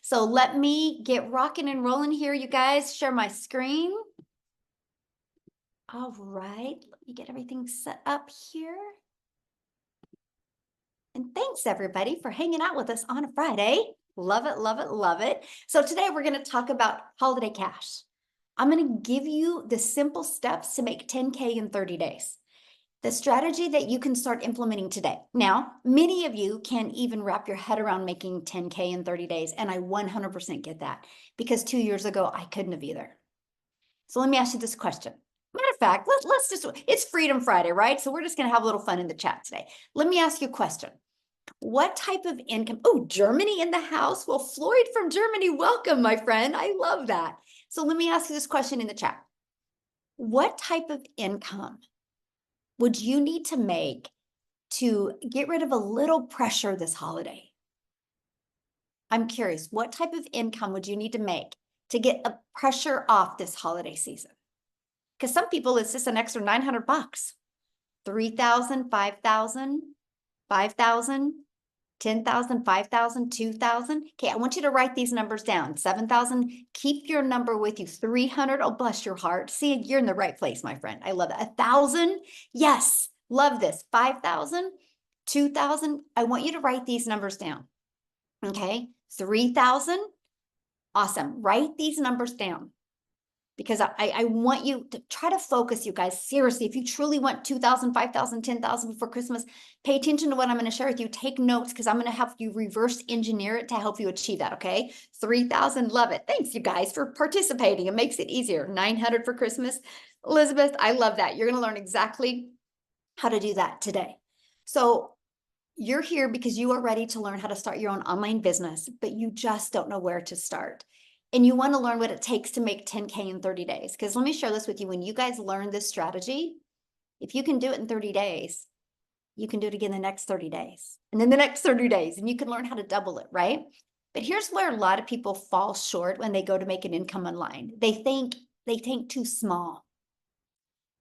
So let me get rocking and rolling here, you guys. Share my screen. All right, let me get everything set up here. And thanks everybody for hanging out with us on a Friday. Love it, love it, love it. So today we're going to talk about holiday cash. I'm going to give you the simple steps to make 10K in 30 days. The strategy that you can start implementing today. Now, many of you can't even wrap your head around making 10K in 30 days. And I 100% get that because 2 years ago, I couldn't have either. So let me ask you this question. Matter of fact, let's just, it's Freedom Friday, right? So we're just going to have a little fun in the chat today. Let me ask you a question. What type of income? Oh, Germany in the house. Well, Floyd from Germany, welcome, my friend. I love that. So let me ask you this question in the chat. What type of income would you need to make to get rid of a little pressure this holiday? I'm curious, what type of income would you need to make to get a pressure off this holiday season? Because some people, it's just an extra 900 bucks, 3,000, 5,000, 5,000, 10,000, 5,000, 2,000. Okay, I want you to write these numbers down. 7,000, keep your number with you. 300, oh, bless your heart. See, you're in the right place, my friend. I love it. 1,000, yes, love this. 5,000, 2,000. I want you to write these numbers down. Okay, 3,000, awesome. Write these numbers down. Because I want you to try to focus, you guys. Seriously, if you truly want 2,000, 5,000, 10,000 before Christmas, pay attention to what I'm going to share with you. Take notes because I'm going to have you reverse engineer it to help you achieve that, okay? 3,000, love it. Thanks, you guys, for participating. It makes it easier. 900 for Christmas. Elizabeth, I love that. You're going to learn exactly how to do that today. So you're here because you are ready to learn how to start your own online business, but you just don't know where to start. And you want to learn what it takes to make 10K in 30 days. Because let me share this with you. When you guys learn this strategy, if you can do it in 30 days, you can do it again the next 30 days. And then the next 30 days, and you can learn how to double it, right? But here's where a lot of people fall short when they go to make an income online. They think too small.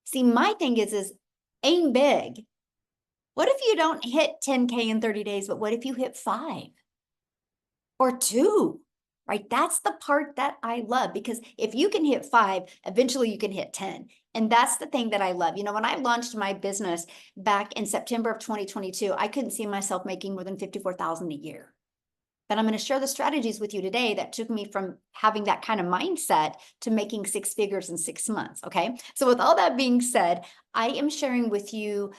See, my thing is aim big. What if you don't hit 10K in 30 days, but what if you hit 5 or 2? Right? That's the part that I love, because if you can hit 5, eventually you can hit 10. And that's the thing that I love. You know, when I launched my business back in September of 2022, I couldn't see myself making more than 54,000 a year. But I'm going to share the strategies with you today that took me from having that kind of mindset to making 6 figures in 6 months. Okay. So with all that being said, I am sharing with you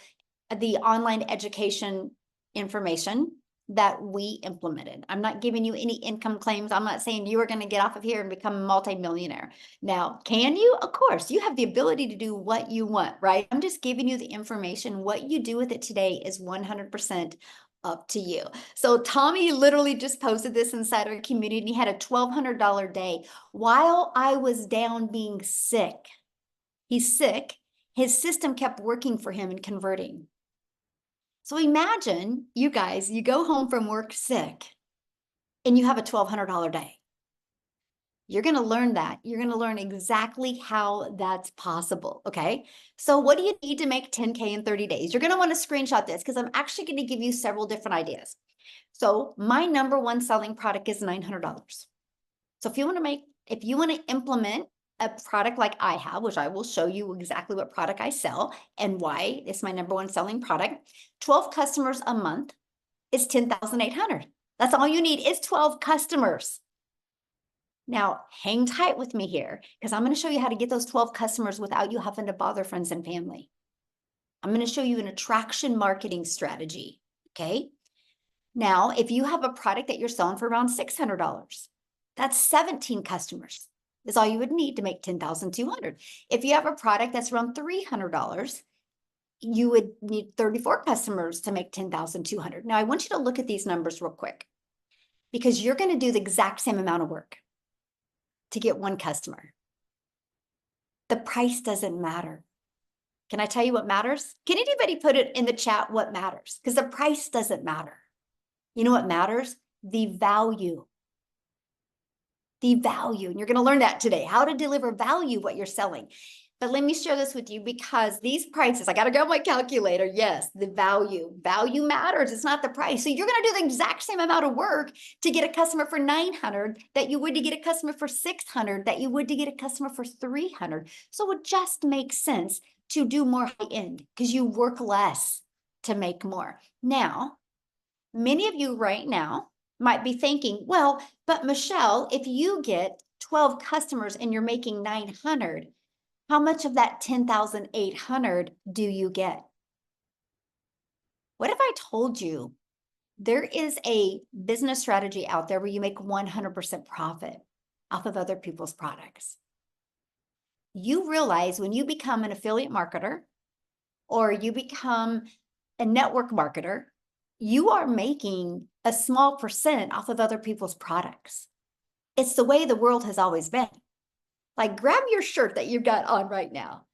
the online education information that we implemented. I'm not giving you any income claims. I'm not saying you are going to get off of here and become a multimillionaire. Now, can you? Of course, you have the ability to do what you want, right? I'm just giving you the information. What you do with it today is 100% up to you. So Tommy literally just posted this inside our community, and he had a $1,200 day while I was down being sick. He's sick. His system kept working for him and converting. So imagine, you guys, you go home from work sick and you have a $1,200 day. You're going to learn that. You're going to learn exactly how that's possible, okay? So what do you need to make 10K in 30 days? You're going to want to screenshot this because I'm actually going to give you several different ideas. So my number one selling product is $900. So if you want to implement a product like I have, which I will show you exactly what product I sell and why it's my number one selling product, 12 customers a month is 10,800. That's all you need is 12 customers. Now, hang tight with me here because I'm going to show you how to get those 12 customers without you having to bother friends and family. I'm going to show you an attraction marketing strategy, okay? Now, if you have a product that you're selling for around $600, that's 17 customers. Is all you would need to make 10,200. If you have a product that's around $300, you would need 34 customers to make 10,200. Now, I want you to look at these numbers real quick because you're going to do the exact same amount of work to get one customer. The price doesn't matter. Can I tell you what matters? Can anybody put it in the chat what matters? Because the price doesn't matter. You know what matters? The value. The value. And you're going to learn that today, how to deliver value what you're selling. But let me share this with you because these prices, I got to go my calculator. Yes, the value matters. It's not the price. So you're going to do the exact same amount of work to get a customer for 900 that you would to get a customer for 600 that you would to get a customer for 300. So it just makes sense to do more high end because you work less to make more. Now, many of you right now might be thinking, well, but Michelle, if you get 12 customers and you're making 900, how much of that 10,800 do you get? What if I told you there is a business strategy out there where you make 100% profit off of other people's products? You realize when you become an affiliate marketer or you become a network marketer, you are making a small percent off of other people's products. It's the way the world has always been. Like, grab your shirt that you've got on right now.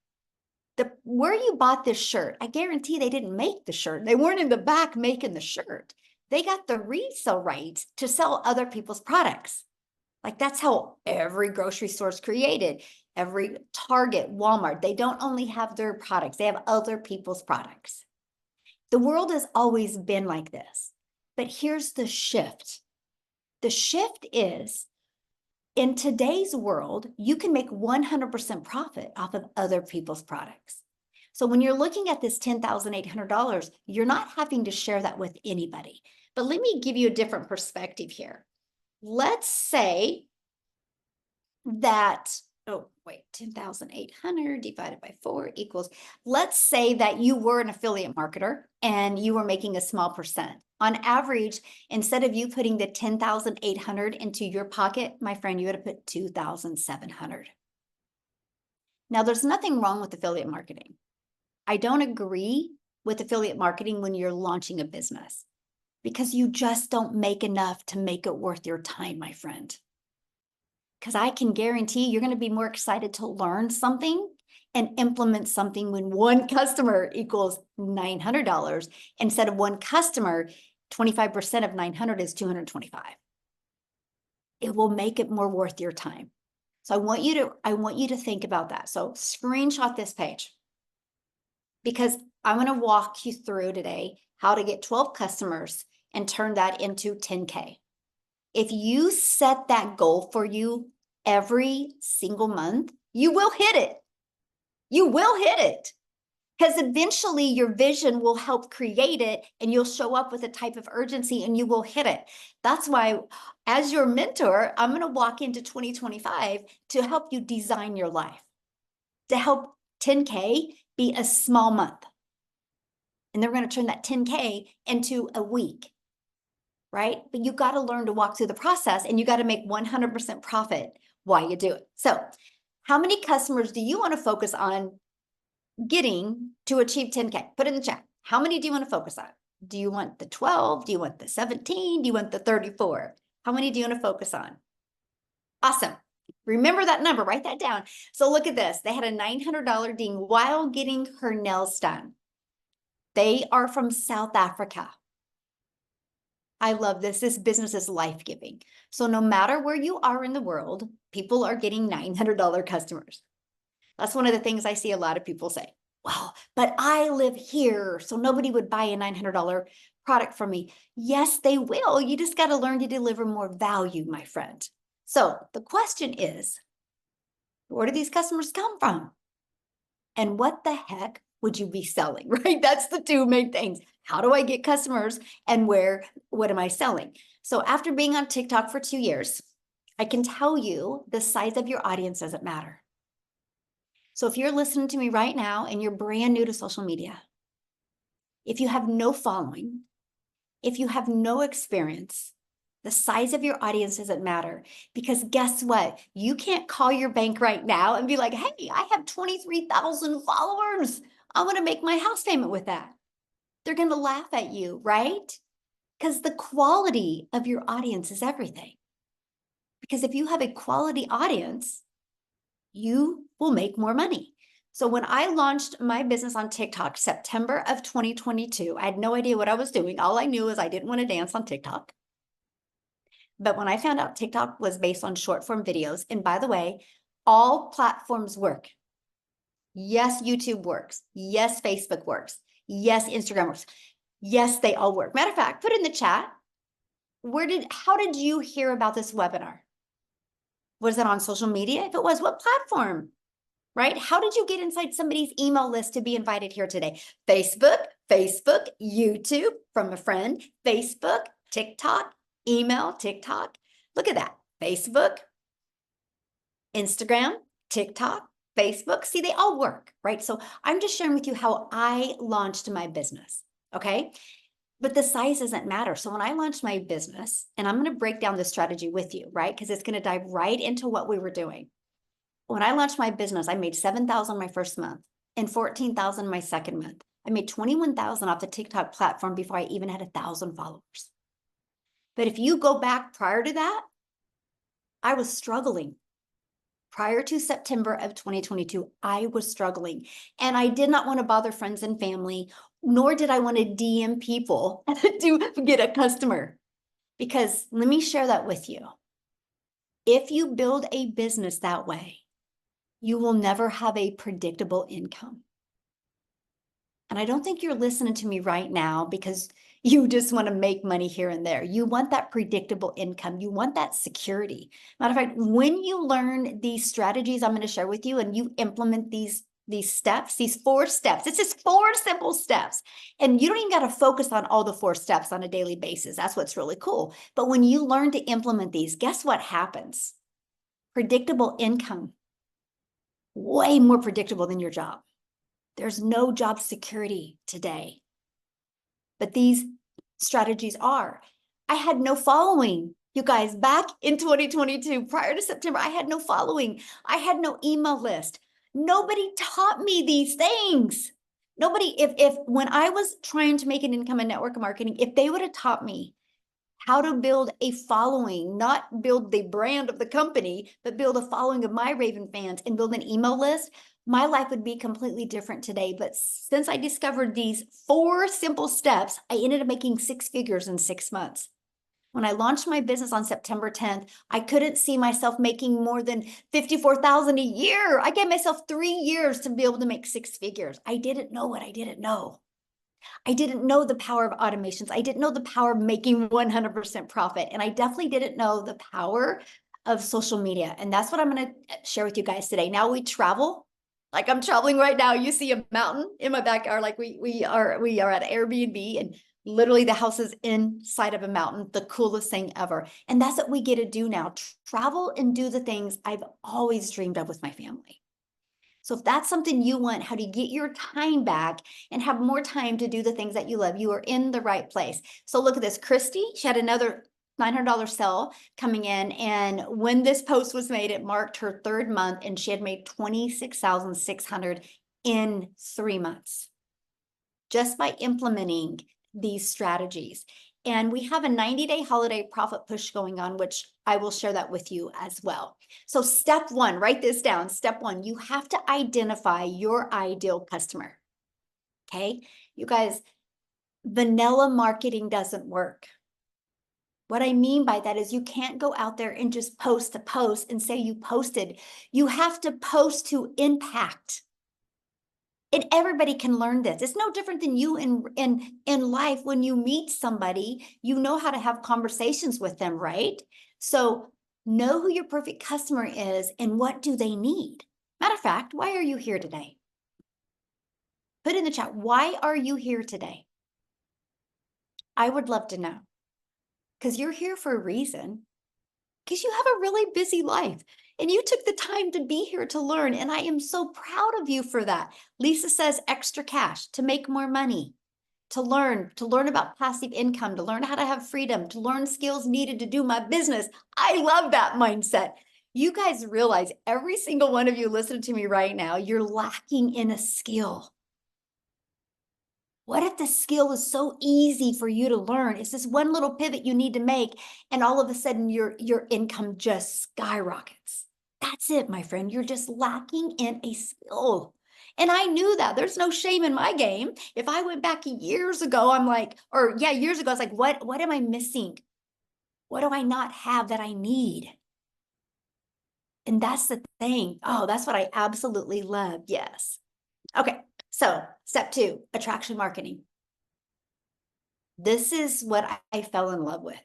Where you bought this shirt, I guarantee they didn't make the shirt. They weren't in the back making the shirt. They got the resale rights to sell other people's products. Like, that's how every grocery store is created. Every Target, Walmart, they don't only have their products, they have other people's products. The world has always been like this. But here's the shift. The shift is, in today's world, you can make 100% profit off of other people's products. So when you're looking at this $10,800, you're not having to share that with anybody. But let me give you a different perspective here. Let's say that, 10,800 divided by 4 equals, let's say that you were an affiliate marketer and you were making a small percent. On average, instead of you putting the 10,800 into your pocket, my friend, you would have put 2,700. Now, there's nothing wrong with affiliate marketing. I don't agree with affiliate marketing when you're launching a business because you just don't make enough to make it worth your time, my friend. Because I can guarantee you're going to be more excited to learn something and implement something when one customer equals $900 instead of one customer, 25% of 900 is 225. It will make it more worth your time. So I want you to think about that. So screenshot this page because I'm going to walk you through today how to get 12 customers and turn that into 10K. If you set that goal for you every single month, you will hit it. You will hit it because eventually your vision will help create it and you'll show up with a type of urgency and you will hit it. That's why, as your mentor, I'm going to walk into 2025 to help you design your life, to help 10K be a small month. And then we're going to turn that 10K into a week. Right? But you got to learn to walk through the process and you got to make 100% profit while you do it. So how many customers do you want to focus on getting to achieve 10K? Put it in the chat. How many do you want to focus on? Do you want the 12? Do you want the 17? Do you want the 34? How many do you want to focus on? Awesome. Remember that number, write that down. So look at this. They had a $900 ding while getting her nails done. They are from South Africa. I love this. This business is life-giving. So no matter where you are in the world, people are getting $900 customers. That's one of the things I see a lot of people say. Well, but I live here, so nobody would buy a $900 product from me. Yes, they will. You just got to learn to deliver more value, my friend. So the question is, where do these customers come from? And what the heck would you be selling, right? That's the two main things. How do I get customers and what am I selling? So after being on TikTok for 2 years, I can tell you the size of your audience doesn't matter. So if you're listening to me right now and you're brand new to social media, if you have no following, if you have no experience, the size of your audience doesn't matter because guess what? You can't call your bank right now and be like, hey, I have 23,000 followers. I want to make my house payment with that. They're going to laugh at you, right? Because the quality of your audience is everything. Because if you have a quality audience, you will make more money. So when I launched my business on TikTok, September of 2022, I had no idea what I was doing. All I knew is I didn't want to dance on TikTok. But when I found out TikTok was based on short form videos, and by the way, all platforms work. Yes, YouTube works. Yes, Facebook works. Yes, Instagram works. Yes, they all work. Matter of fact, put in the chat, how did you hear about this webinar? Was it on social media? If it was, what platform? Right? How did you get inside somebody's email list to be invited here today? Facebook, YouTube from a friend, Facebook, TikTok, email, TikTok. Look at that. Facebook, Instagram, TikTok, Facebook. See, they all work, right? So I'm just sharing with you how I launched my business. Okay. But the size doesn't matter. So when I launched my business, and I'm going to break down the strategy with you, right? Because it's going to dive right into what we were doing. When I launched my business, I made 7,000 my first month and 14,000 my second month. I made 21,000 off the TikTok platform before I even had 1,000 followers. But if you go back prior to that, I was struggling. Prior to September of 2022, I was struggling, and I did not want to bother friends and family, nor did I want to DM people to get a customer. Because let me share that with you. If you build a business that way, you will never have a predictable income. And I don't think you're listening to me right now because you just want to make money here and there. You want that predictable income. You want that security. Matter of fact, when you learn these strategies I'm going to share with you and you implement these steps, these 4 steps, it's just 4 simple steps. And you don't even got to focus on all the 4 steps on a daily basis. That's what's really cool. But when you learn to implement these, guess what happens? Predictable income. Way more predictable than your job. There's no job security today. But these strategies are. I had no following. You guys, back in 2022, prior to September, I had no following. I had no email list. Nobody taught me these things. Nobody, if when I was trying to make an income in network marketing, if they would have taught me how to build a following, not build the brand of the company, but build a following of my Raven fans and build an email list, my life would be completely different today. But since I discovered these 4 simple steps, I ended up making 6 figures in 6 months. When I launched my business on September 10th, I couldn't see myself making more than 54,000 a year. I gave myself 3 years to be able to make 6 figures. I didn't know what I didn't know. I didn't know the power of automations. I didn't know the power of making 100% profit. And I definitely didn't know the power of social media. And that's what I'm going to share with you guys today. Now we travel. Like I'm traveling right now. You see a mountain in my backyard. Like we are at Airbnb, and literally the house is inside of a mountain, the coolest thing ever. And that's what we get to do now. Travel and do the things I've always dreamed of with my family. So if that's something you want, how to get your time back and have more time to do the things that you love, you are in the right place. So look at this. Christy, she had another $900 sale coming in. And when this post was made, it marked her 3rd month, and she had made $26,600 in 3 months just by implementing these strategies. And we have a 90-day holiday profit push going on, which I will share that with you as well. So step 1, write this down. Step 1, you have to identify your ideal customer. Okay, you guys, vanilla marketing doesn't work. What I mean by that is you can't go out there and just post a post and say you posted. You have to post to impact. And everybody can learn this. It's no different than you in life. When you meet somebody, you know how to have conversations with them, right? So know who your perfect customer is and what do they need. Matter of fact, why are you here today? Put in the chat, why are you here today? I would love to know, because you're here for a reason, because you have a really busy life. And you took the time to be here to learn. And I am so proud of you for that. Lisa says extra cash to make more money, to learn about passive income, to learn how to have freedom, to learn skills needed to do my business. I love that mindset. You guys realize every single one of you listening to me right now, you're lacking in a skill. What if the skill is so easy for you to learn? It's this one little pivot you need to make, and all of a sudden your income just skyrockets. That's it, my friend. You're just lacking in a skill. And I knew that. There's no shame in my game. If I went back years ago, I'm like, years ago, I was like, what am I missing? What do I not have that I need? And that's the thing. Oh, that's what I absolutely love. Yes. Okay, so step 2, attraction marketing. This is what I fell in love with.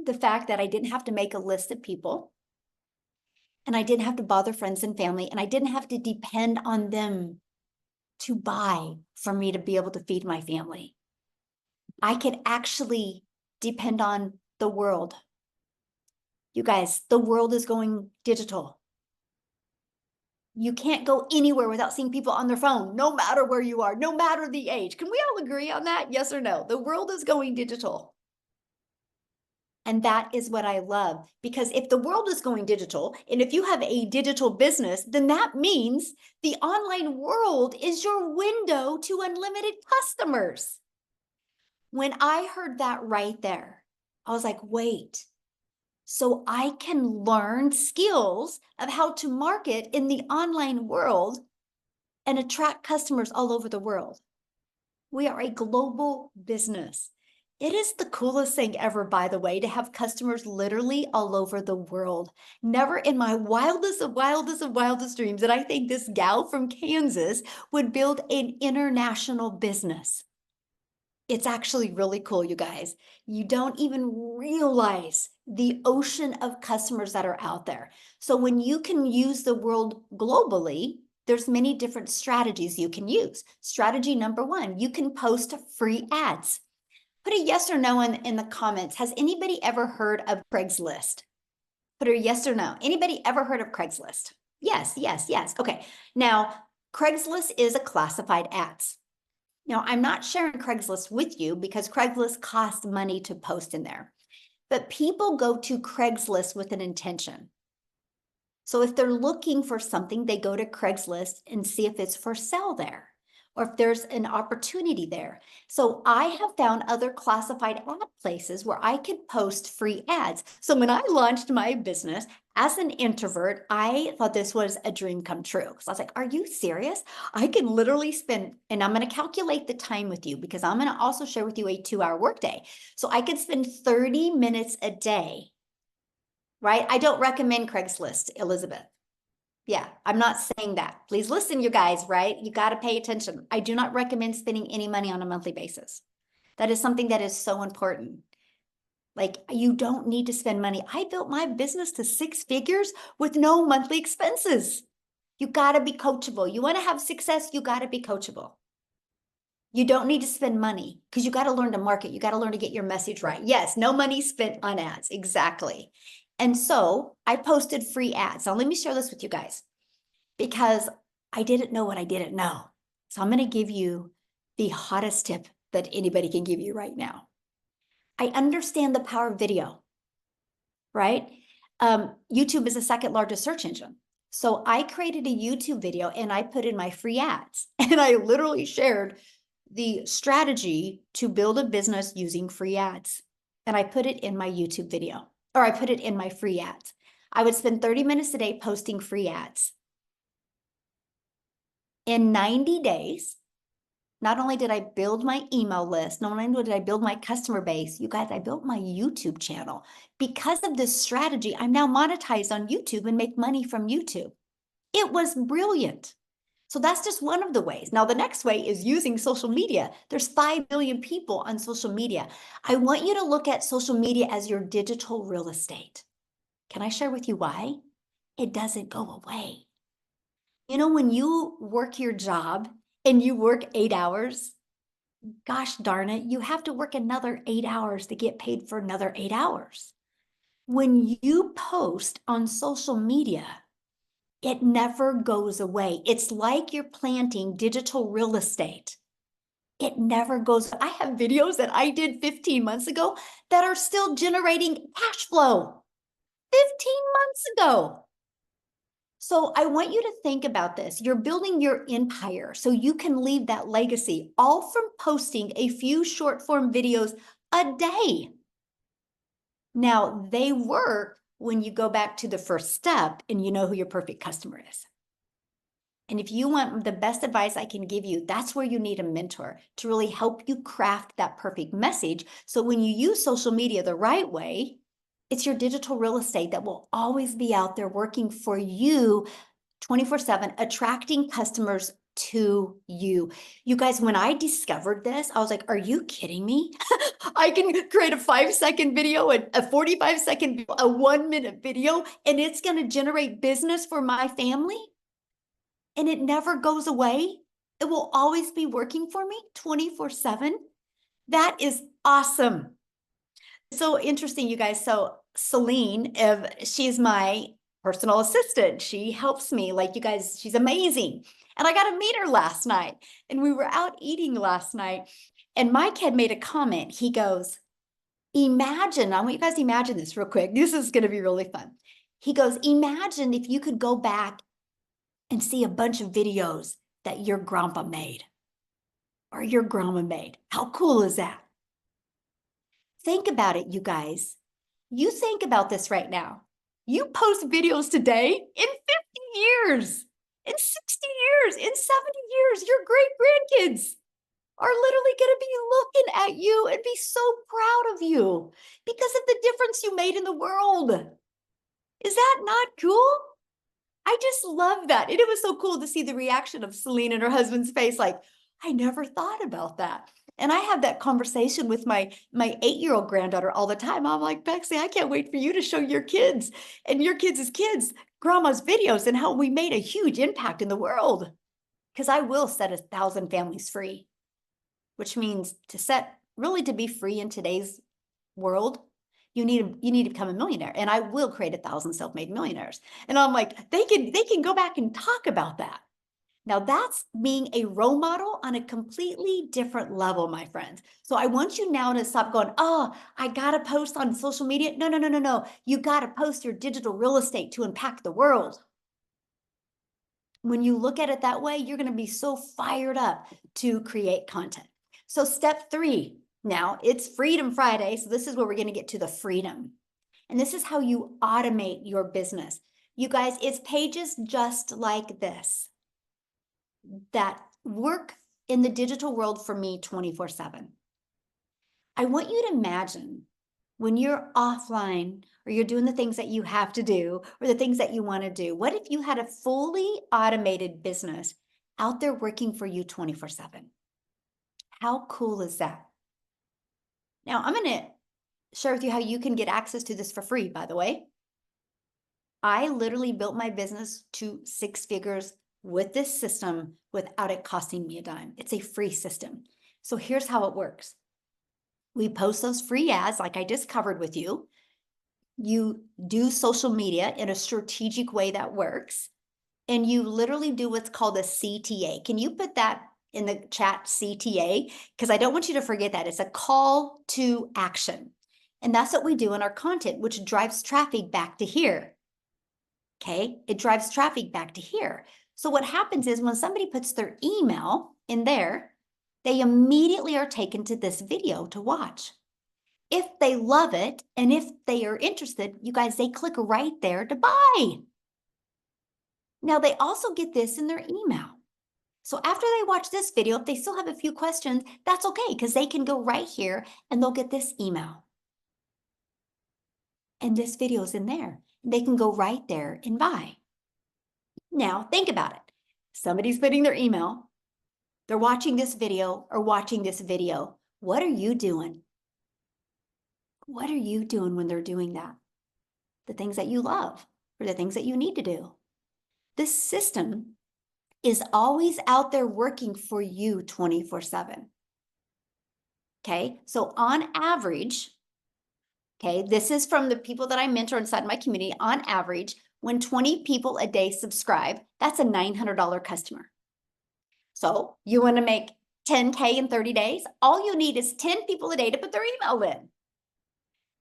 The fact that I didn't have to make a list of people, and I didn't have to bother friends and family, and I didn't have to depend on them to buy for me to be able to feed my family. I could actually depend on the world. You guys, the world is going digital. You can't go anywhere without seeing people on their phone, no matter where you are, no matter the age. Can we all agree on that? Yes or no? The world is going digital. And that is what I love, because if the world is going digital, and if you have a digital business, then that means the online world is your window to unlimited customers. When I heard that right there, I was like, wait, so I can learn skills of how to market in the online world and attract customers all over the world. We are a global business. It is the coolest thing ever, by the way, to have customers literally all over the world. Never in my wildest of wildest of wildest dreams did I think this gal from Kansas would build an international business. It's actually really cool, you guys. You don't even realize the ocean of customers that are out there. So when you can use the world globally, there's many different strategies you can use. Strategy number 1, you can post free ads. Put a yes or no in the comments. Has anybody ever heard of Craigslist? Put a yes or no. Anybody ever heard of Craigslist? Yes, yes, yes. Okay. Now, Craigslist is a classified ads. Now, I'm not sharing Craigslist with you because Craigslist costs money to post in there, but people go to Craigslist with an intention. So if they're looking for something, they go to Craigslist and see if it's for sale there, or if there's an opportunity there. So I have found other classified ad places where I could post free ads. So when I launched my business as an introvert, I thought this was a dream come true. So I was like, are you serious? I can literally spend, and I'm going to calculate the time with you because I'm going to also share with you a 2-hour workday. So I could spend 30 minutes a day, right? I don't recommend Craigslist, Elizabeth. Yeah, I'm not saying that. Please listen, you guys, right? You got to pay attention. I do not recommend spending any money on a monthly basis. That is something that is so important. Like, you don't need to spend money. I built my business to 6 figures with no monthly expenses. You got to be coachable. You want to have success, you got to be coachable. You don't need to spend money because you got to learn to market. You got to learn to get your message right. Yes, no money spent on ads. Exactly. And so I posted free ads. Now, let me share this with you guys because I didn't know what I didn't know. So I'm going to give you the hottest tip that anybody can give you right now. I understand the power of video, right? YouTube is the second largest search engine. So I created a YouTube video and I put in my free ads and I literally shared the strategy to build a business using free ads. And I put it in my YouTube video, or I put it in my free ads. I would spend 30 minutes a day posting free ads. In 90 days, not only did I build my email list, not only did I build my customer base, you guys, I built my YouTube channel. Because of this strategy, I'm now monetized on YouTube and make money from YouTube. It was brilliant. So that's just one of the ways. Now, the next way is using social media. There's 5 billion people on social media. I want you to look at social media as your digital real estate. Can I share with you why? It doesn't go away. You know, when you work your job and you work 8 hours, gosh darn it, you have to work another 8 hours to get paid for another 8 hours. When you post on social media, it never goes away. It's like you're planting digital real estate. It never goes. I have videos that I did 15 months ago that are still generating cash flow 15 months ago. So I want you to think about this. You're building your empire so you can leave that legacy, all from posting a few short form videos a day. Now, they work when you go back to the first step and you know who your perfect customer is. And if you want the best advice I can give you, that's where you need a mentor to really help you craft that perfect message. So when you use social media the right way, it's your digital real estate that will always be out there working for you 24/7, attracting customers to you. You guys, when I discovered this, I was like, are you kidding me? I can create a 5-second video, a 45-second video, a 1-minute video, and it's going to generate business for my family. And it never goes away. It will always be working for me 24/7. That is awesome. So interesting, you guys. So Celine, she's my personal assistant. She helps me, like, you guys, she's amazing. And I got to meet her last night. And we were out eating last night. And Mike had made a comment. He goes, imagine, I want you guys to imagine this real quick. This is going to be really fun. He goes, imagine if you could go back and see a bunch of videos that your grandpa made or your grandma made. How cool is that? Think about it, you guys. You think about this right now. You post videos today, in 50 years, in 60 years, in 70 years, your great grandkids are literally going to be looking at you and be so proud of you because of the difference you made in the world. Is that not cool? I just love that. And it was so cool to see the reaction of Celine and her husband's face, like, I never thought about that. And I have that conversation with my 8-year-old granddaughter all the time. I'm like, Bexley, I can't wait for you to show your kids and your kids' kids grandma's videos and how we made a huge impact in the world. Because I will set 1,000 families free, which means to be free in today's world, you need to become a millionaire. And I will create 1,000 self-made millionaires. And I'm like, they can go back and talk about that. Now that's being a role model on a completely different level, my friends. So I want you now to stop going, oh, I got to post on social media. No. You got to post your digital real estate to impact the world. When you look at it that way, you're going to be so fired up to create content. So step 3, now it's Freedom Friday. So this is where we're going to get to the freedom. And this is how you automate your business. You guys, it's pages just like this that work in the digital world for me 24/7. I want you to imagine when you're offline or you're doing the things that you have to do or the things that you want to do. What if you had a fully automated business out there working for you 24/7? How cool is that? Now, I'm going to share with you how you can get access to this for free, by the way. I literally built my business to 6 figures with this system without it costing me a dime. It's a free system. So here's how it works. We post those free ads like I just covered with you. You do social media in a strategic way that works. And you literally do what's called a CTA. Can you put that in the chat, CTA? Because I don't want you to forget that. It's a call to action. And that's what we do in our content, which drives traffic back to here. Okay, it drives traffic back to here. So what happens is when somebody puts their email in there, they immediately are taken to this video to watch. If they love it and if they are interested, you guys, they click right there to buy. Now they also get this in their email. So after they watch this video, if they still have a few questions, that's okay because they can go right here and they'll get this email. And this video is in there. They can go right there and buy. Now, think about it. Somebody's putting their email. They're watching this video or watching this video. What are you doing? What are you doing when they're doing that? The things that you love or the things that you need to do. This system is always out there working for you 24/7. Okay, so on average, okay, this is from the people that I mentor inside my community. On average, when 20 people a day subscribe, that's a $900 customer. So you want to make 10K in 30 days? All you need is 10 people a day to put their email in.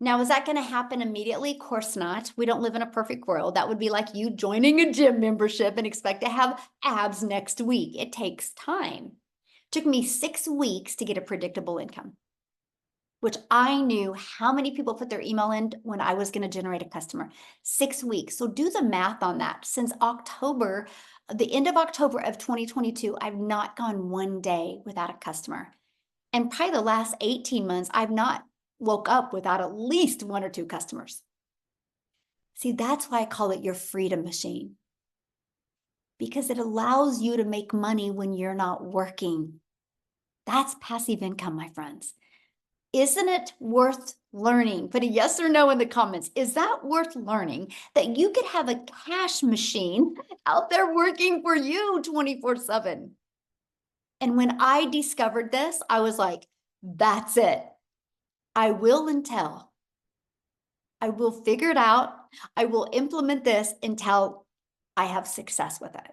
Now, is that going to happen immediately? Of course not. We don't live in a perfect world. That would be like you joining a gym membership and expect to have abs next week. It takes time. It took me 6 weeks to get a predictable income, which I knew how many people put their email in when I was going to generate a customer. 6 weeks. So do the math on that. Since October, the end of October of 2022, I've not gone one day without a customer. And probably the last 18 months, I've not woke up without at least 1 or 2 customers. See, that's why I call it your freedom machine. because it allows you to make money when you're not working. That's passive income, my friends. Isn't it worth learning? Put a yes or no in the comments. Is that worth learning that you could have a cash machine out there working for you 24/7? And when I discovered this, I was like, that's it. I will until I will figure it out. I will implement this until I have success with it.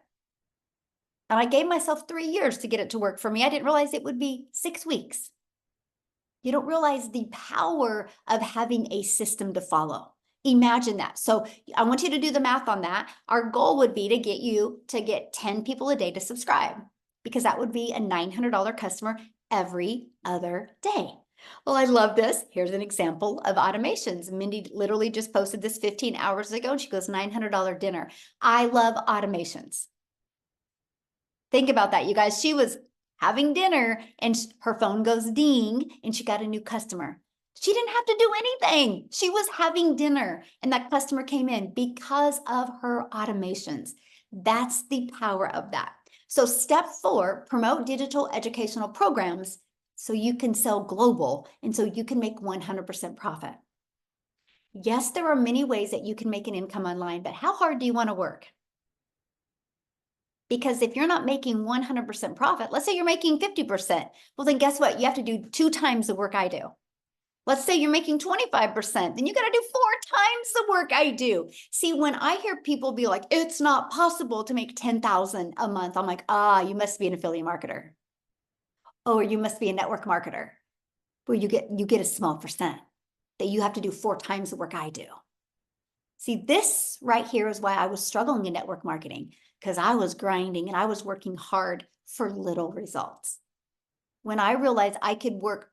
And I gave myself 3 years to get it to work for me. I didn't realize it would be 6 weeks. You don't realize the power of having a system to follow. Imagine that. So I want you to do the math on that. Our goal would be to get you to get 10 people a day to subscribe, because that would be a $900 customer every other day. Well, I love this. Here's an example of automations. Mindy literally just posted this 15 hours ago, and she goes, $900 dinner. I love automations. Think about that, you guys. She was having dinner and her phone goes ding and she got a new customer. She didn't have to do anything. She was having dinner and that customer came in because of her automations. That's the power of that. So step 4, promote digital educational programs so you can sell global and so you can make 100% profit. Yes, there are many ways that you can make an income online, but how hard do you want to work? Because if you're not making 100% profit, let's say you're making 50%, well, then guess what? You have to do 2 times the work I do. Let's say you're making 25%, then you got to do 4 times the work I do. See, when I hear people be like, it's not possible to make 10,000 a month, I'm like, you must be an affiliate marketer. Or you must be a network marketer where you get a small percent that you have to do 4 times the work I do. See, this right here is why I was struggling in network marketing, because I was grinding and I was working hard for little results. When I realized I could work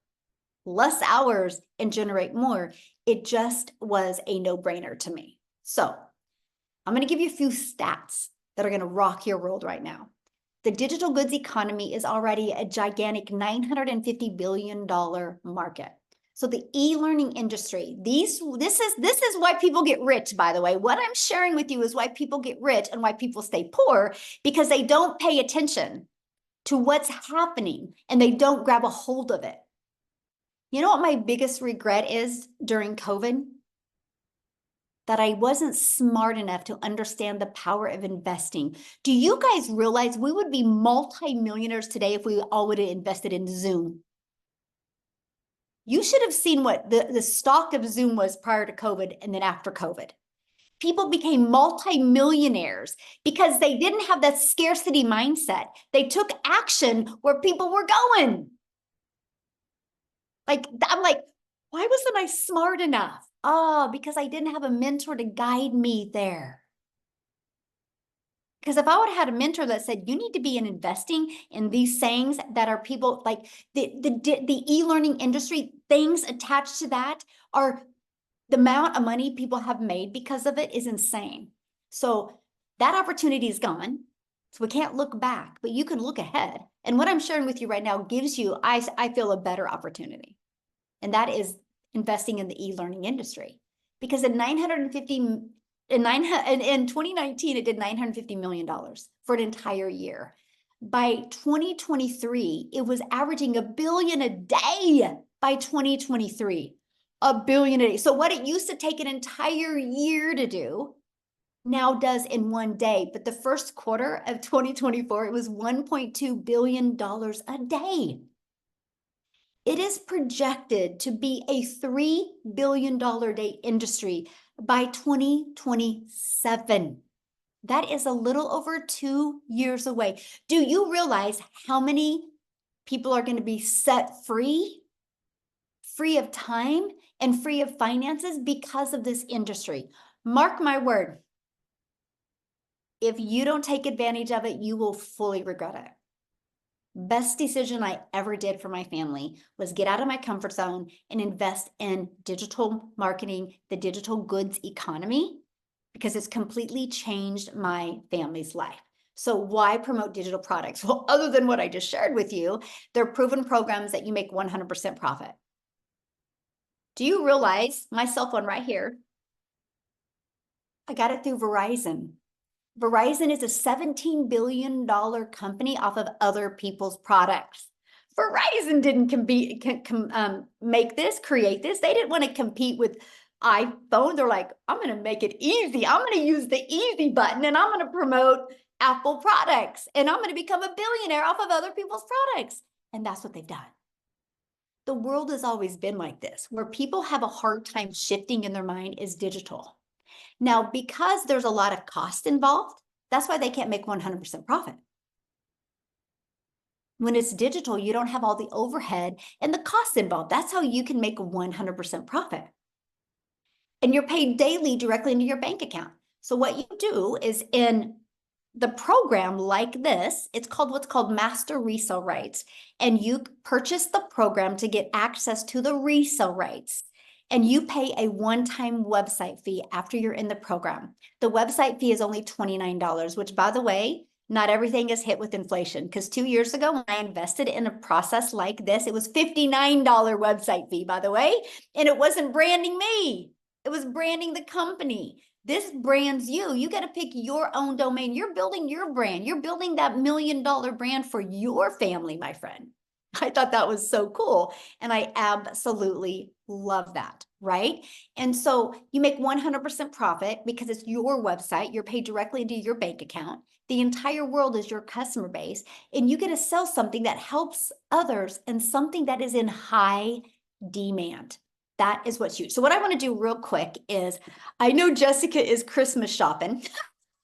less hours and generate more, it just was a no-brainer to me. So I'm going to give you a few stats that are going to rock your world right now. The digital goods economy is already a gigantic $950 billion market. So the e-learning industry, this is why people get rich, by the way. What I'm sharing with you is why people get rich and why people stay poor, because they don't pay attention to what's happening and they don't grab a hold of it. You know what my biggest regret is during COVID? That I wasn't smart enough to understand the power of investing. Do you guys realize we would be multi-millionaires today if we all would have invested in Zoom? You should have seen what the stock of Zoom was prior to COVID and then after COVID. People became multi-millionaires because they didn't have that scarcity mindset. They took action where people were going. I'm like, why wasn't I smart enough? Because I didn't have a mentor to guide me there. Because if I would have had a mentor that said, you need to be investing in these sayings that are people like the e-learning industry, things attached to that are the amount of money people have made because of it is insane. So that opportunity is gone. So we can't look back, but you can look ahead. And what I'm sharing with you right now gives you, I feel, a better opportunity. And that is investing in the e-learning industry. Because in 2019, it did $950 million for an entire year. By 2023, it was averaging $1 billion a day by 2023. $1 billion a day. So what it used to take an entire year to do now does in one day. But the first quarter of 2024, it was $1.2 billion a day. It is projected to be a $3 billion day industry by 2027. That is a little over 2 years away. Do you realize how many people are going to be set free of time and free of finances because of this industry? Mark my word, if you don't take advantage of it, you will fully regret it. Best decision I ever did for my family was get out of my comfort zone and invest in digital marketing, the digital goods economy, because it's completely changed my family's life. So why promote digital products? Well, other than what I just shared with you, they're proven programs that you make 100% profit. Do you realize my cell phone right here? I got it through Verizon. Verizon is a $17 billion company off of other people's products. Verizon didn't make this, create this. They didn't want to compete with iPhone. They're like, I'm going to make it easy. I'm going to use the easy button and I'm going to promote Apple products and I'm going to become a billionaire off of other people's products. And that's what they've done. The world has always been like this. Where people have a hard time shifting in their mind is digital. Now, because there's a lot of cost involved, that's why they can't make 100% profit. When it's digital, you don't have all the overhead and the costs involved. That's how you can make a 100% profit. And you're paid daily directly into your bank account. So what you do is in the program like this, it's called what's called master resale rights. And you purchase the program to get access to the resale rights. And you pay a one-time website fee after you're in the program. The website fee is only $29, which, by the way, not everything is hit with inflation. Because 2 years ago, when I invested in a process like this, it was $59 website fee, by the way. And it wasn't branding me. It was branding the company. This brands you. You got to pick your own domain. You're building your brand. You're building that $1 million brand for your family, my friend. I thought that was so cool. And I absolutely love that, right? And so you make 100% profit because it's your website. You're paid directly into your bank account. The entire world is your customer base. And you get to sell something that helps others and something that is in high demand. That is what's huge. So what I want to do real quick is, I know Jessica is Christmas shopping.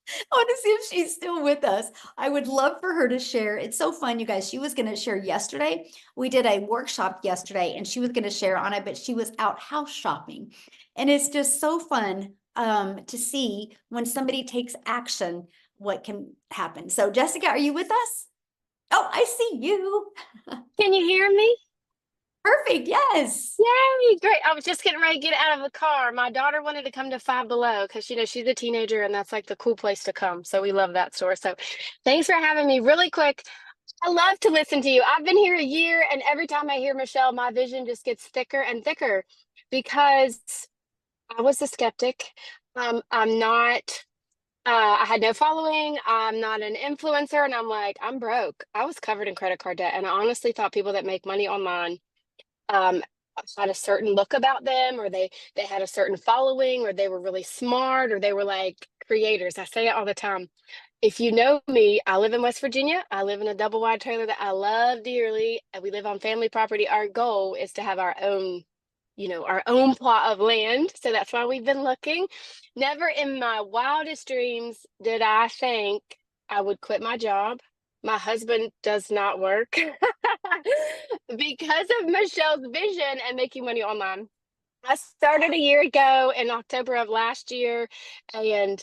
I want to see if she's still with us. I would love for her to share. It's so fun, you guys. She was going to share yesterday. We did a workshop yesterday and she was going to share on it, but she was out house shopping. And it's just so fun to see when somebody takes action, what can happen. So Jessica, are you with us? Oh, I see you. Can you hear me? Perfect. Yes. Yay, great. I was just getting ready to get out of the car. My daughter wanted to come to Five Below because, she's a teenager and that's like the cool place to come. So we love that store. So thanks for having me. Really quick, I love to listen to you. I've been here a year and every time I hear Michelle, my vision just gets thicker and thicker because I was a skeptic. I'm not, I had no following. I'm not an influencer. And I'm like, I'm broke. I was covered in credit card debt. And I honestly thought people that make money online um had a certain look about them, or they had a certain following, or they were really smart, or they were like creators. I say it all the time. If you know me, I live in West Virginia. I live in a double wide trailer that I love dearly, and we live on family property. Our goal is to have our own, our own plot of land. So that's why we've been looking. Never in my wildest dreams did I think I would quit my job. My husband does not work because of Michelle's vision and making money online. I started a year ago in October of last year, and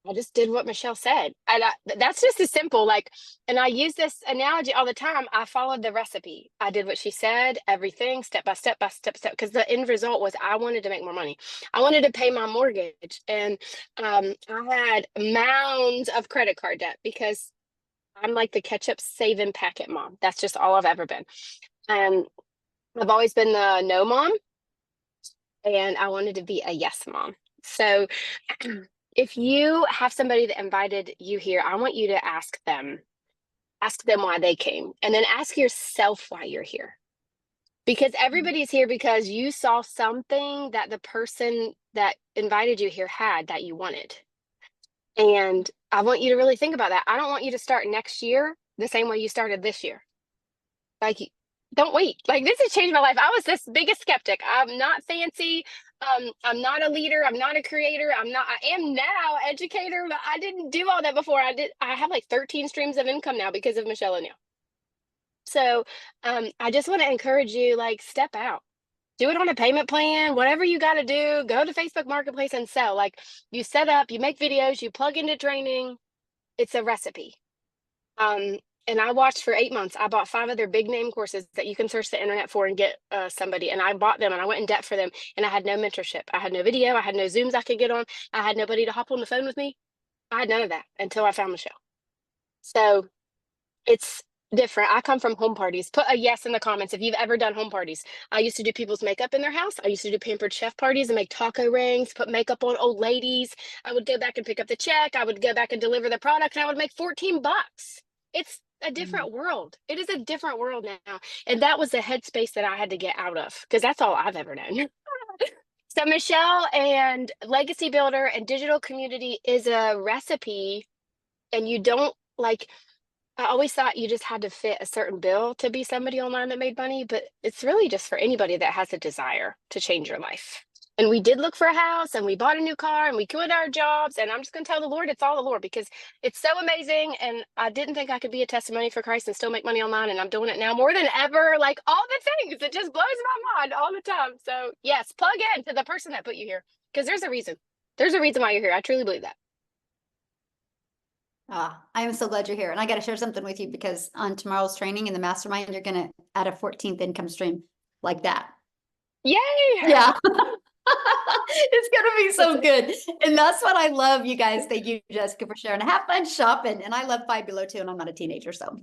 I just did what Michelle said. And that's just as simple. And I use this analogy all the time. I followed the recipe. I did what she said, everything step by step by step, because the end result was I wanted to make more money. I wanted to pay my mortgage. And I had mounds of credit card debt because I'm like the ketchup saving packet mom. That's just all I've ever been. And I've always been the no mom, and I wanted to be a yes mom. So if you have somebody that invited you here, I want you to ask them why they came, and then ask yourself why you're here. Because everybody's here because you saw something that the person that invited you here had that you wanted. And I want you to really think about that. I don't want you to start next year the same way you started this year. Like, don't wait. Like, this has changed my life. I was this biggest skeptic. I'm not fancy. I'm not a leader. I'm not a creator. I am now educator, but I didn't do all that before. I have like 13 streams of income now because of Michelle O'Neill. So I just want to encourage you, step out. Do it on a payment plan, whatever you got to do. Go to Facebook Marketplace and sell. You set up, you make videos, you plug into training. It's a recipe. And I watched for 8 months. I bought 5 other big name courses that you can search the internet for and get somebody. And I bought them and I went in debt for them. And I had no mentorship. I had no video. I had no Zooms I could get on. I had nobody to hop on the phone with me. I had none of that until I found Michelle. So it's different. I come from home parties. Put a yes in the comments if you've ever done home parties. I used to do people's makeup in their house. I used to do pampered chef parties and make taco rings, put makeup on old ladies. I would go back and pick up the check. I would go back and deliver the product, and I would make 14 bucks. It's a Mm. different world. It is a different world now. And that was the headspace that I had to get out of, because that's all I've ever known. So Michelle, and legacy builder and digital community is a recipe, and you don't like, I always thought you just had to fit a certain bill to be somebody online that made money, but it's really just for anybody that has a desire to change your life. And we did look for a house, and we bought a new car, and we quit our jobs. And I'm just going to tell the Lord, it's all the Lord, because it's so amazing. And I didn't think I could be a testimony for Christ and still make money online. And I'm doing it now more than ever. Like, all the things, it just blows my mind all the time. So yes, plug in to the person that put you here, because there's a reason. There's a reason why you're here. I truly believe that. I am so glad you're here. And I got to share something with you because on tomorrow's training in the mastermind, you're going to add a 14th income stream like that. Yay! Yeah. It's going to be so good. And that's what I love, you guys. Thank you, Jessica, for sharing. Have fun shopping. And I love Five Below too, and I'm not a teenager. So,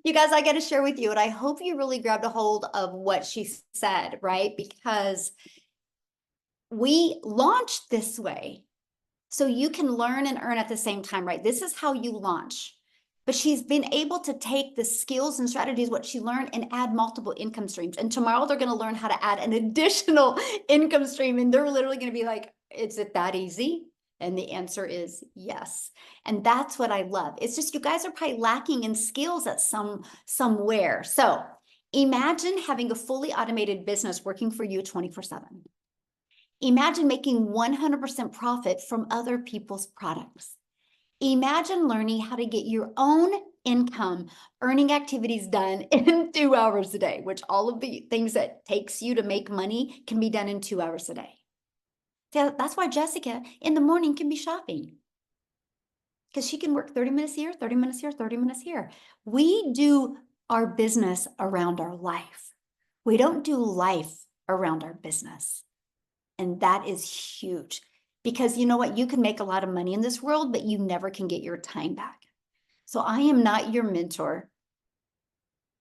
you guys, I got to share with you. And I hope you really grabbed a hold of what she said, right? Because we launched this way so you can learn and earn at the same time, right? This is how you launch. But she's been able to take the skills and strategies, what she learned, and add multiple income streams. And tomorrow they're going to learn how to add an additional income stream. And they're literally going to be like, is it that easy? And the answer is yes. And that's what I love. It's just you guys are probably lacking in skills at somewhere. So imagine having a fully automated business working for you 24/7. Imagine making 100% profit from other people's products. Imagine learning how to get your own income earning activities done in 2 hours a day, which all of the things that takes you to make money can be done in 2 hours a day. So that's why Jessica in the morning can be shopping, because she can work 30 minutes here, 30 minutes here, 30 minutes here. We do our business around our life. We don't do life around our business. And that is huge, because you know what? You can make a lot of money in this world, but you never can get your time back. So I am not your mentor.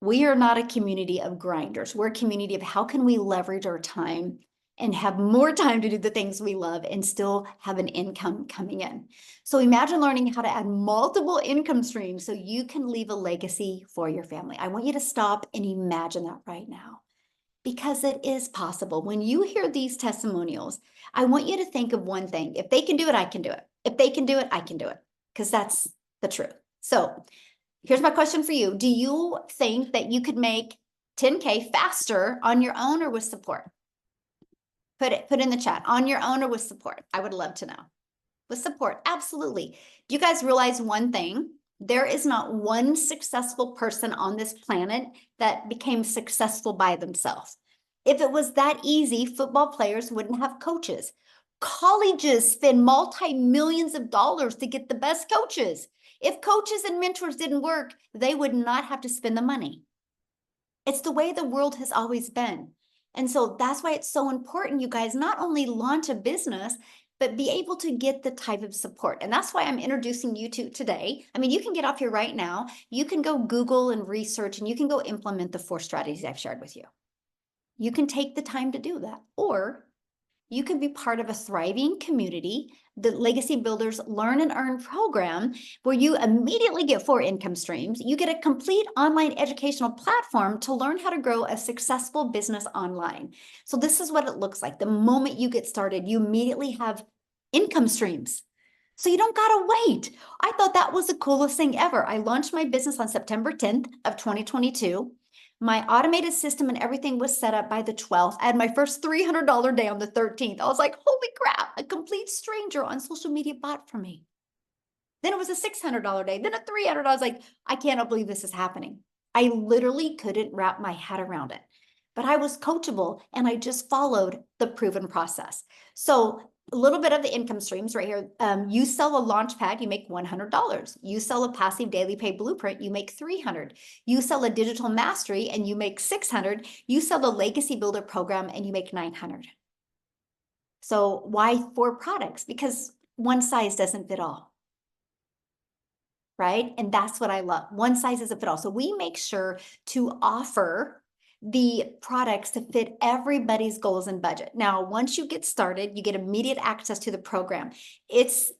We are not a community of grinders. We're a community of how can we leverage our time and have more time to do the things we love and still have an income coming in. So imagine learning how to add multiple income streams so you can leave a legacy for your family. I want you to stop and imagine that right now, because it is possible. When you hear these testimonials, I want you to think of one thing. If they can do it, I can do it. If they can do it, I can do it, because that's the truth. So here's my question for you. Do you think that you could make 10K faster on your own or with support? Put in the chat, on your own or with support. I would love to know. With support, absolutely. Do you guys realize one thing? There is not one successful person on this planet that became successful by themselves. If it was that easy, football players wouldn't have coaches. Colleges spend multi-millions of dollars to get the best coaches. If coaches and mentors didn't work, they would not have to spend the money. It's the way the world has always been. And so that's why it's so important, you guys, not only launch a business, but be able to get the type of support. And that's why I'm introducing you to today. I mean, you can get off here right now. You can go Google and research, and you can go implement the 4 strategies I've shared with you. You can take the time to do that, or you can be part of a thriving community, the Legacy Builders Learn and Earn program, where you immediately get 4 income streams. You get a complete online educational platform to learn how to grow a successful business online. So this is what it looks like. The moment you get started, you immediately have income streams. So you don't gotta wait. I thought that was the coolest thing ever. I launched my business on September 10th of 2022. My automated system and everything was set up by the 12th. I had my first $300 day on the 13th. I was like, holy crap, a complete stranger on social media bought from me. Then it was a $600 day, then a $300. I was like, I cannot believe this is happening. I literally couldn't wrap my head around it. But I was coachable and I just followed the proven process. So a little bit of the income streams right here. You sell a launch pad, you make $100. You sell a passive daily pay blueprint, you make $300. You sell a digital mastery and you make $600. You sell a legacy builder program and you make $900. So why 4 products? Because one size doesn't fit all. right? And that's what I love. One size doesn't fit all. So we make sure to offer the products to fit everybody's goals and budget. Now, once you get started, you get immediate access to the program. It's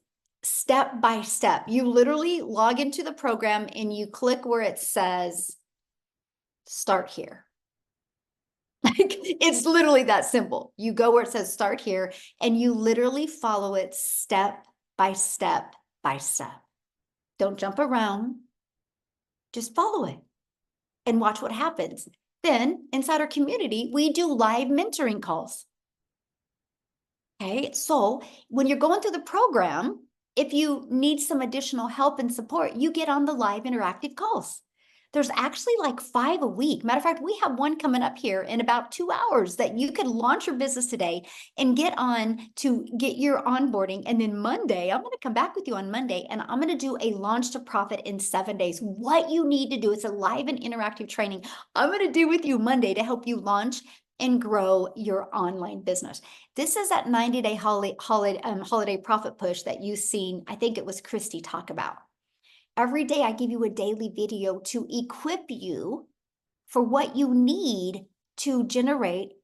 step by step. You literally log into the program and you click where it says start here. Like, it's literally that simple. You go where it says start here and you literally follow it step by step by step. Don't jump around, just follow it and watch what happens. Then inside our community, we do live mentoring calls. Okay, so when you're going through the program, if you need some additional help and support, you get on the live interactive calls. There's actually like 5 a week. Matter of fact, we have one coming up here in about 2 hours that you could launch your business today and get on to get your onboarding. And then Monday, I'm going to come back with you on Monday and I'm going to do a launch to profit in 7 days. What you need to do, it's a live and interactive training I'm going to do with you Monday to help you launch and grow your online business. This is that 90-day holiday profit push that you've seen. I think it was Christy talk about. Every day I give you a daily video to equip you for what you need to generate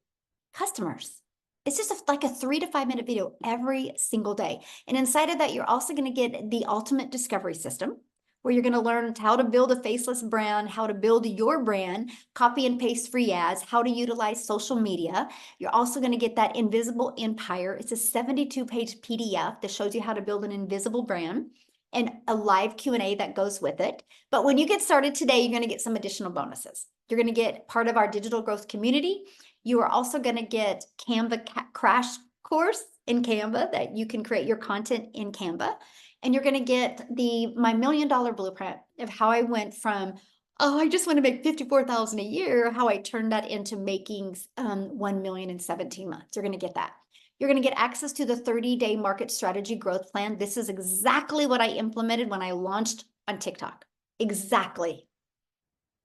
customers. It's just like a 3 to 5 minute video every single day. And inside of that, you're also going to get the ultimate discovery system, where you're going to learn how to build a faceless brand, how to build your brand, copy and paste free ads, how to utilize social media. You're also going to get that invisible empire. It's a 72-page PDF that shows you how to build an invisible brand and a live Q&A that goes with it. But when you get started today, you're going to get some additional bonuses. You're going to get part of our digital growth community. You are also going to get Canva crash course in Canva that you can create your content in Canva. And you're going to get my $1 million blueprint of how I went from, oh, I just want to make $54,000 a year, how I turned that into making $1 million in 17 months. You're going to get that. You're going to get access to the 30-day market strategy growth plan. This is exactly what I implemented when I launched on TikTok. Exactly.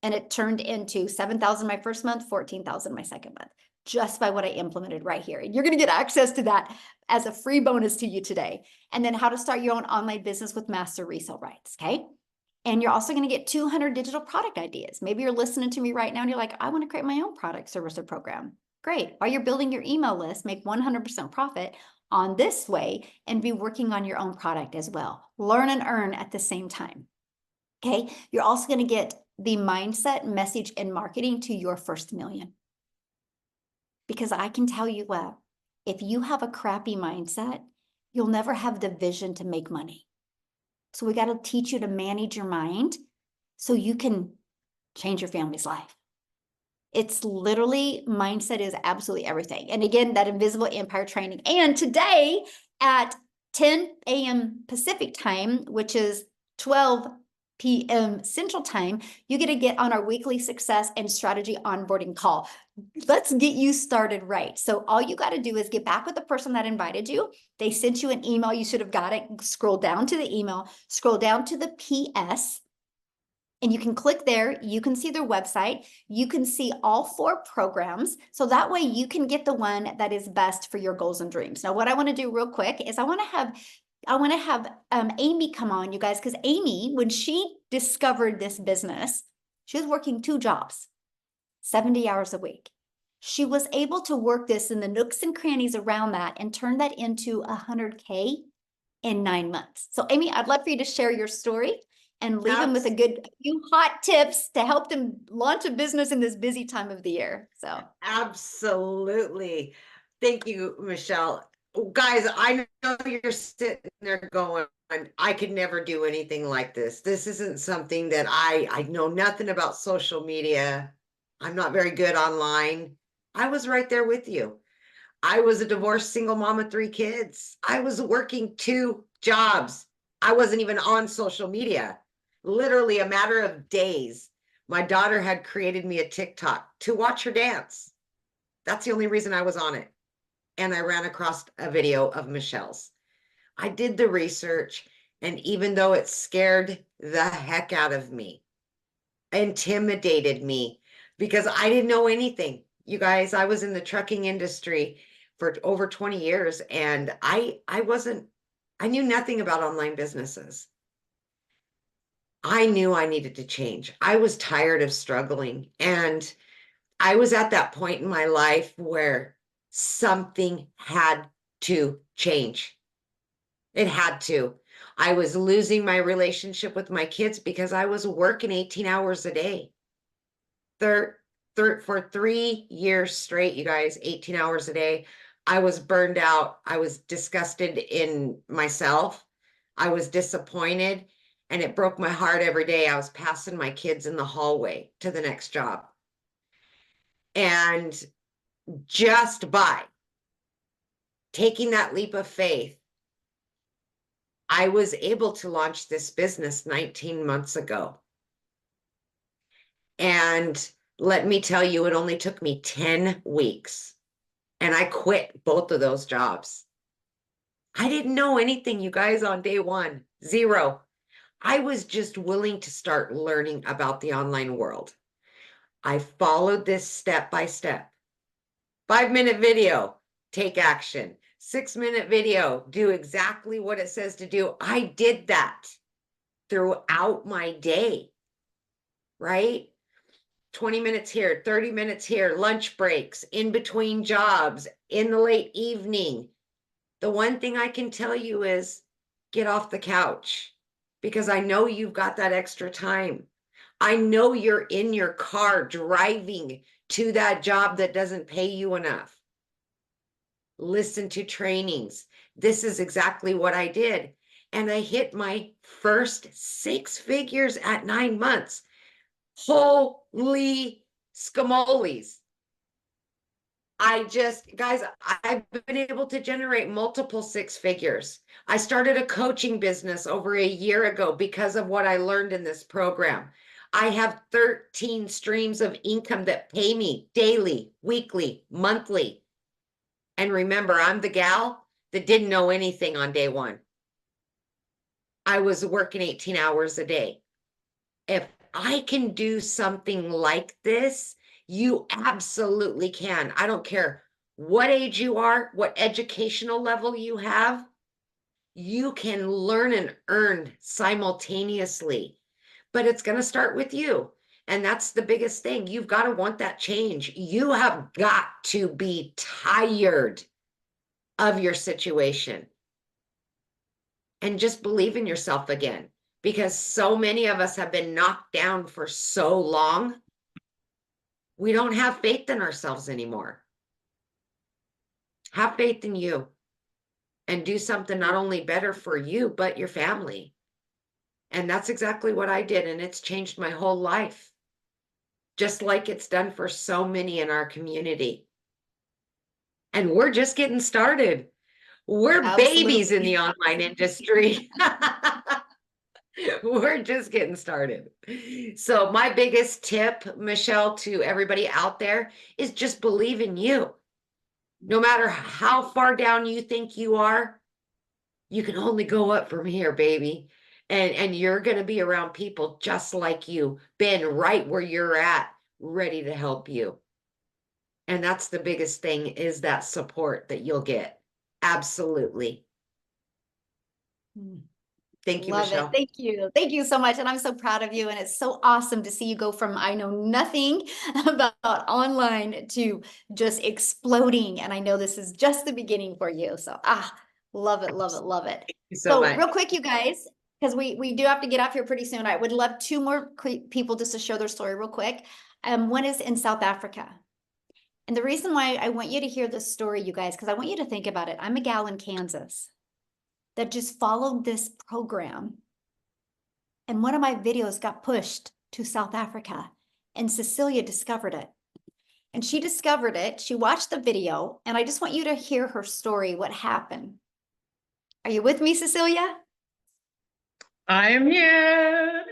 And it turned into 7,000 my first month, 14,000 my second month, just by what I implemented right here. And you're going to get access to that as a free bonus to you today. And then how to start your own online business with master resale rights. Okay. And you're also going to get 200 digital product ideas. Maybe you're listening to me right now and you're like, I want to create my own product, service, or program. Great. While you're building your email list, make 100% profit on this way and be working on your own product as well. Learn and earn at the same time. Okay. You're also going to get the mindset, message, and marketing to your first million. Because I can tell you what, if you have a crappy mindset, you'll never have the vision to make money. So we got to teach you to manage your mind so you can change your family's life. It's literally, mindset is absolutely everything. And again, that invisible empire training. And today at 10 a.m. Pacific time, which is 12 p.m. Central time, you get to get on our weekly success and strategy onboarding call. Let's get you started right. So all you got to do is get back with the person that invited you. They sent you an email. You should have got it. Scroll down to the email, scroll down to the PS, and you can click there. You can see their website. You can see all 4 programs. So that way you can get the one that is best for your goals and dreams. Now, what I want to do real quick is I want to have Amy come on, you guys, because Amy, when she discovered this business, she was working 2 jobs, 70 hours a week. She was able to work this in the nooks and crannies around that and turn that into 100K in 9 months. So Amy, I'd love for you to share your story and leave them with a few hot tips to help them launch a business in this busy time of the year. So Absolutely. Thank you, Michelle. Guys, I know you're sitting there going, I could never do anything like this. This isn't something that I know nothing about social media. I'm not very good online. I was right there with you. I was a divorced single mom of 3 kids. I was working 2 jobs. I wasn't even on social media. Literally a matter of days, my daughter had created me a TikTok to watch her dance. That's the only reason I was on it. And I ran across a video of Michelle's. I did the research, and even though it scared the heck out of me, intimidated me, because I didn't know anything. You guys, I was in the trucking industry for over 20 years, and I knew nothing about online businesses. I knew I needed to change. I was tired of struggling. And I was at that point in my life where something had to change. It had to. I was losing my relationship with my kids because I was working 18 hours a day. For 3 years straight, you guys, 18 hours a day. I was burned out. I was disgusted in myself. I was disappointed, and it broke my heart every day. I was passing my kids in the hallway to the next job. And just by taking that leap of faith, I was able to launch this business 19 months ago. And let me tell you, it only took me 10 weeks. And I quit both of those jobs. I didn't know anything, you guys, on day one. Zero. I was just willing to start learning about the online world. I followed this step by step. 5-minute video, take action. 6-minute video, do exactly what it says to do. I did that throughout my day, right? 20 minutes here, 30 minutes here, lunch breaks, in between jobs, in the late evening. The one thing I can tell you is get off the couch, because I know you've got that extra time. I know you're in your car driving to that job that doesn't pay you enough. Listen to trainings. This is exactly what I did. And I hit my first 6 figures at 9 months. Holy scamoles. Guys, I've been able to generate multiple 6 figures. I started a coaching business over a year ago because of what I learned in this program. I have 13 streams of income that pay me daily, weekly, monthly. And remember, I'm the gal that didn't know anything on day one. I was working 18 hours a day. If I can do something like this, you absolutely can. I don't care what age you are, what educational level you have, you can learn and earn simultaneously. But it's going to start with you. And that's the biggest thing. You've got to want that change. You have got to be tired of your situation and just believe in yourself again, because so many of us have been knocked down for so long. We don't have faith in ourselves anymore. Have faith in you and do something not only better for you, but your family. And that's exactly what I did. And it's changed my whole life, just like it's done for so many in our community. And we're just getting started. We're babies in the online industry. We're just getting started. So my biggest tip, Michelle, to everybody out there is just believe in you. No matter how far down you think you are, you can only go up from here, baby. And you're going to be around people just like you, been right where you're at, ready to help you. And that's the biggest thing, is that support that you'll get. Absolutely. Thank you, Love Michelle. it. Thank you. Thank you so much. And I'm so proud of you. And it's so awesome to see you go from I know nothing about online to just exploding. And I know this is just the beginning for you. So love it, love it, love it. Thank you so much. Real quick, you guys, because we do have to get off here pretty soon. I would love 2 more people just to share their story real quick. One is in South Africa. And the reason why I want you to hear this story, you guys, because I want you to think about it. I'm a gal in Kansas that just followed this program. And one of my videos got pushed to South Africa, and Cecilia discovered it. And she discovered it, she watched the video, and I just want you to hear her story, what happened. Are you with me, Cecilia? I am here.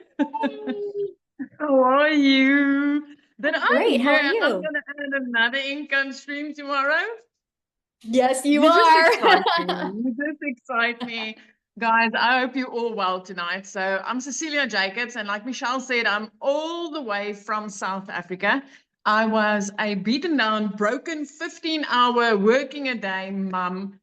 How are you? Then I'm Great, how are here. you? I'm going to add another income stream tomorrow. Yes, you just are. excite me. You just excite me. Guys, I hope you're all well tonight. So I'm Cecilia Jacobs, and like Michelle said, I'm all the way from South Africa. I was a beaten down, broken 15-hour working a day mum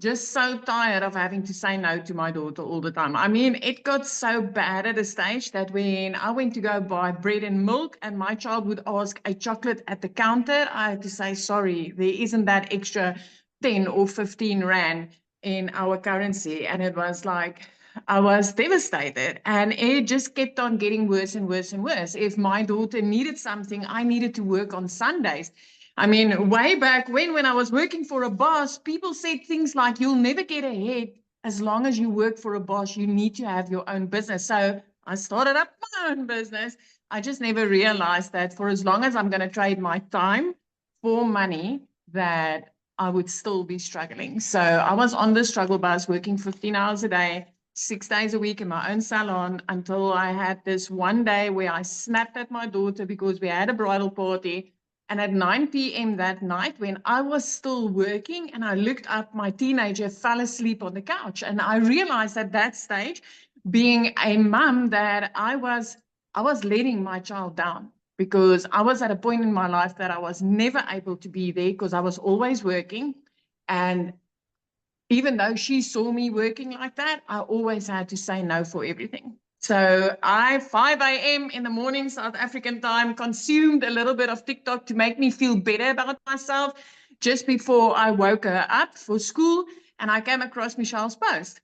just so tired of having to say no to my daughter all the time. I mean, it got so bad at a stage that when I went to go buy bread and milk and my child would ask a chocolate at the counter, I had to say, sorry, there isn't that extra 10 or 15 rand in our currency. And it was like, I was devastated, and it just kept on getting worse and worse and worse. If my daughter needed something, I needed to work on Sundays. I mean, way back when I was working for a boss, people said things like, you'll never get ahead as long as you work for a boss. You need to have your own business. So I started up my own business. I just never realized that for as long as I'm going to trade my time for money, that I would still be struggling. So I was on the struggle bus working 15 hours a day, 6 days a week in my own salon, until I had this one day where I snapped at my daughter because we had a bridal party. And at 9 p.m. that night, when I was still working and I looked up, my teenager fell asleep on the couch. And I realized at that stage, being a mom, that I was letting my child down, because I was at a point in my life that I was never able to be there because I was always working. And even though she saw me working like that, I always had to say no for everything. So I, 5 a.m. in the morning, South African time, consumed a little bit of TikTok to make me feel better about myself just before I woke her up for school, and I came across Michelle's post.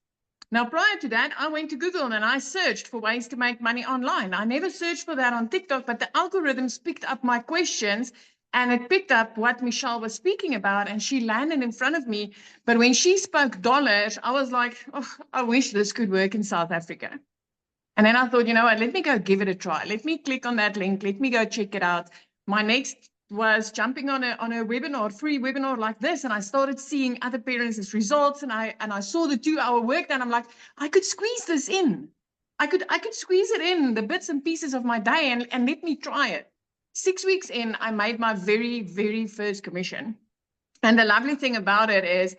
Now, prior to that, I went to Google and I searched for ways to make money online. I never searched for that on TikTok, but the algorithms picked up my questions and it picked up what Michelle was speaking about, and she landed in front of me. But when she spoke dollars, I was like, oh, I wish this could work in South Africa. And then I thought, you know what, let me go give it a try. Let me click on that link. Let me go check it out. My next was jumping on a webinar, free webinar like this, and I started seeing other parents' results, and I saw the 2-hour work, and I'm like, I could squeeze this in. I could squeeze it in, the bits and pieces of my day, and let me try it. 6 weeks in, I made my very, very first commission. And the lovely thing about it is,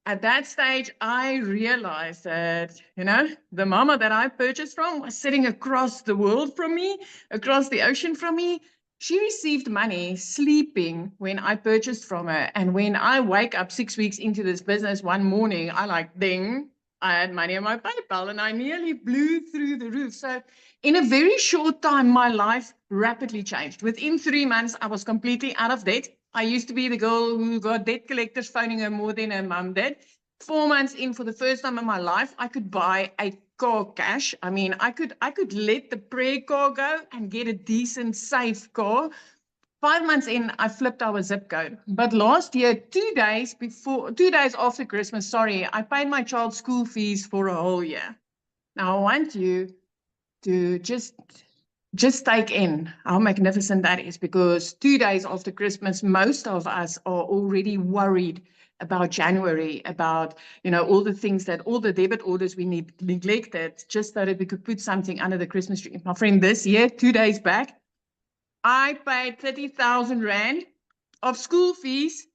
at that stage, I realized that, the mama that I purchased from was sitting across the world from me, across the ocean from me. She received money sleeping when I purchased from her. And when I wake up 6 weeks into this business one morning, I like, ding, I had money on my PayPal and I nearly blew through the roof. So in a very short time, my life rapidly changed. Within 3 months, I was completely out of debt. I used to be the girl who got debt collectors phoning her more than her mom did. 4 months in, for the first time in my life, I could buy a car cash. I mean, I could let the prayer car go and get a decent, safe car. 5 months in, I flipped our zip code. But last year, 2 days after Christmas, I paid my child's school fees for a whole year. Now I want you to just take in how magnificent that is, because 2 days after Christmas, most of us are already worried about January, about, all the things that, all the debit orders we neglected just so that we could put something under the Christmas tree. My friend, this year, 2 days back, I paid 30,000 Rand of school fees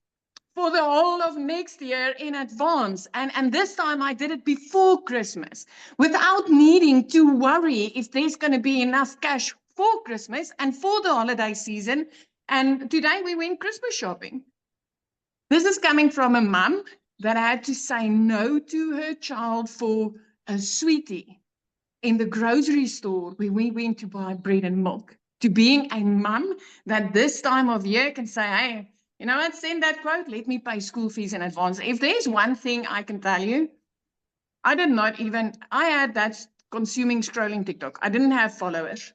for the whole of next year in advance. And this time I did it before Christmas without needing to worry if there's going to be enough cash for Christmas and for the holiday season. And today we went Christmas shopping. This is coming from a mum that had to say no to her child for a sweetie in the grocery store where we went to buy bread and milk, to being a mum that this time of year can say, hey, you know what, send that quote, let me pay school fees in advance. If there's one thing I can tell you, I had that consuming scrolling TikTok. I didn't have followers.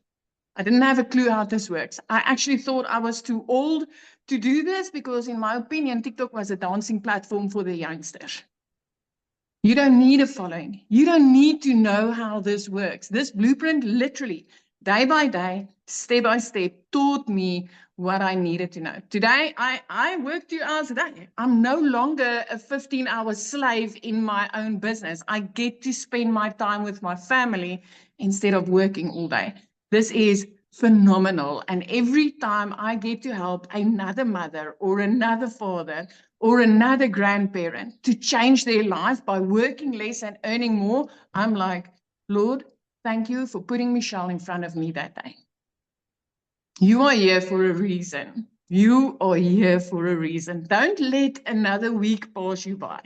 I didn't have a clue how this works. I actually thought I was too old to do this because, in my opinion, TikTok was a dancing platform for the youngsters. You don't need a following. You don't need to know how this works. This blueprint literally, day by day, step by step, taught me what I needed to know. Today, I work 2 hours a day. I'm no longer a 15-hour slave in my own business. I get to spend my time with my family instead of working all day. This is phenomenal. And every time I get to help another mother or another father or another grandparent to change their life by working less and earning more, I'm like, Lord, thank you for putting Michelle in front of me that day. You are here for a reason. You are here for a reason. Don't let another week pass you by.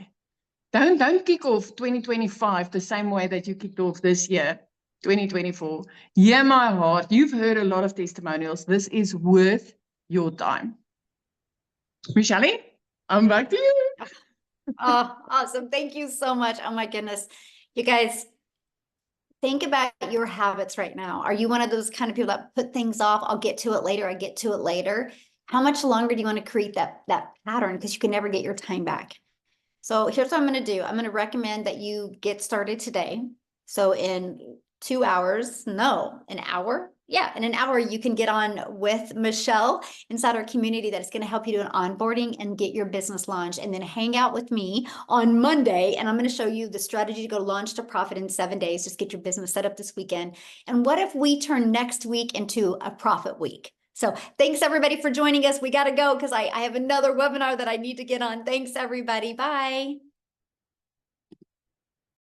Don't kick off 2025 the same way that you kicked off this year, 2024. Hear my heart. You've heard a lot of testimonials. This is worth your time. Michelle, I'm back to you. Oh, awesome. Thank you so much. Oh my goodness. You guys, think about your habits right now. Are you one of those kind of people that put things off? I'll get to it later. I get to it later. How much longer do you want to create that pattern? Because you can never get your time back. So here's what I'm going to do. I'm going to recommend that you get started today. So in 2 hours, no, an hour. Yeah, in an hour, you can get on with Michelle inside our community that is going to help you do an onboarding and get your business launched. And then hang out with me on Monday. And I'm going to show you the strategy to go launch to profit in 7 days. Just get your business set up this weekend. And what if we turn next week into a profit week? So thanks everybody for joining us. We got to go because I have another webinar that I need to get on. Thanks everybody. Bye.